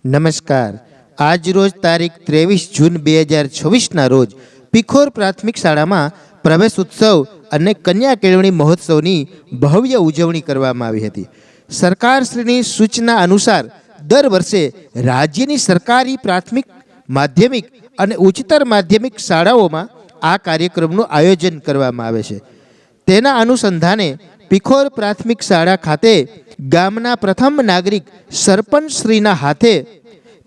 નમસ્કાર। આજ રોજ તારીખ 23 જૂન 2026ના રોજ પીખોર પ્રાથમિક શાળામાં પ્રવેશ ઉત્સવ અને કન્યા કેળવણી મહોત્સવની ભવ્ય ઉજવણી કરવામાં આવી હતી। સરકારશ્રીની સૂચના અનુસાર દર વર્ષે રાજ્યની સરકારી પ્રાથમિક, માધ્યમિક અને ઉચ્ચતર માધ્યમિક શાળાઓમાં આ કાર્યક્રમનું આયોજન કરવામાં આવે છે। તેના અનુસંધાને પીખોર પ્રાથમિક શાળા ખાતે ગામના પ્રથમ નાગરિક સરપંચશ્રીના હાથે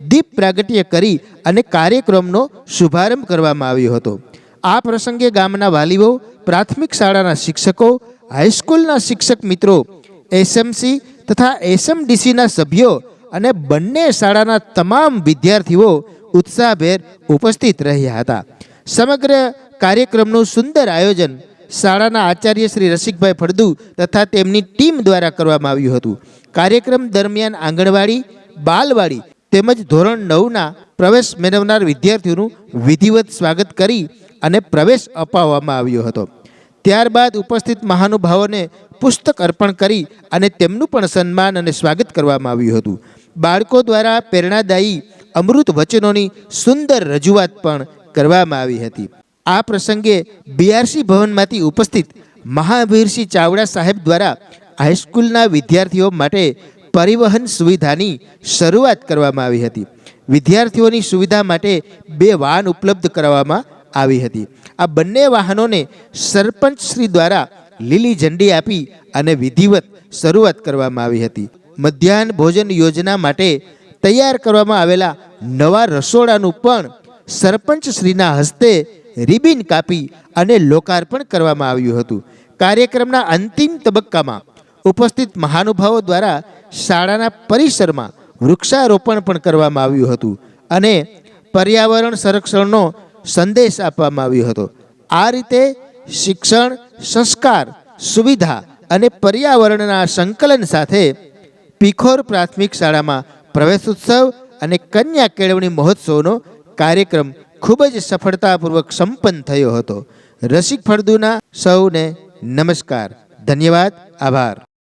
દીપ પ્રાગટ્ય કરી અને કાર્યક્રમનો શુભારંભ કરવામાં આવ્યો હતો। આ પ્રસંગે ગામના વાલીઓ, પ્રાથમિક શાળાના શિક્ષકો, હાઈસ્કૂલના શિક્ષક મિત્રો, એસએમસી તથા એસએમડીસીના સભ્યો અને બંને શાળાના તમામ વિદ્યાર્થીઓ ઉત્સાહભેર ઉપસ્થિત રહ્યા હતા। સમગ્ર કાર્યક્રમનું સુંદર આયોજન શાળાના આચાર્ય શ્રી રસિકભાઈ ફળદુ તથા તેમની ટીમ દ્વારા કરવામાં આવ્યું હતું। કાર્યક્રમ દરમિયાન આંગણવાડી, બાલવાડી તેમજ ધોરણ 9ના પ્રવેશ મેળવનાર વિદ્યાર્થીઓનું વિધિવત સ્વાગત કરી અને પ્રવેશ અપાવવામાં આવ્યો હતો। ત્યારબાદ ઉપસ્થિત મહાનુભાવોને પુસ્તક અર્પણ કરી અને તેમનું પણ સન્માન અને સ્વાગત કરવામાં આવ્યું હતું। બાળકો દ્વારા પ્રેરણાદાયી અમૃત વચનોની સુંદર રજૂઆત પણ કરવામાં આવી હતી। આ પ્રસંગે બીઆરસી ભવનમાંથી ઉપસ્થિત મહાવીરસિંહ ચાવડા સાહેબ દ્વારા હાઈસ્કૂલના વિદ્યાર્થીઓ માટે પરિવહન સુવિધાની શરૂઆત કરવામાં આવી હતી। વિદ્યાર્થીઓની સુવિધા માટે 2 વાહન ઉપલબ્ધ કરાવવામાં આવી હતી। આ બંને વાહનોને સરપંચ શ્રી દ્વારા લીલી ઝંડી આપી અને વિધિવત શરૂઆત કરવામાં આવી હતી। મધ્યાહન ભોજન યોજના માટે તૈયાર કરવામાં આવેલા નવા રસોડાનું પણ સરપંચ શ્રીના હસ્તે રિબિન કાપી અને લોકાર્પણ કરવામાં આવ્યું હતું। કાર્યક્રમના અંતિમ તબક્કામાં ઉપસ્થિત મહાનુભાવો દ્વારા શાળાના પરિસરમાં વૃક્ષારોપણ પણ કરવામાં આવ્યું હતું અને પર્યાવરણ સંરક્ષણનો સંદેશ આપવામાં આવ્યો હતો। આ રીતે શિક્ષણ, સંસ્કાર, સુવિધા અને પર્યાવરણના સંકલન સાથે પીખોર પ્રાથમિક શાળામાં પ્રવેશ ઉત્સવ અને કન્યા કેળવણી મહોત્સવનો કાર્યક્રમ ખૂબ જ સફળતાપૂર્વક સંપન્ન થયો હતો। રસિક ફળદુના સૌને નમસ્કાર, ધન્યવાદ, આભાર।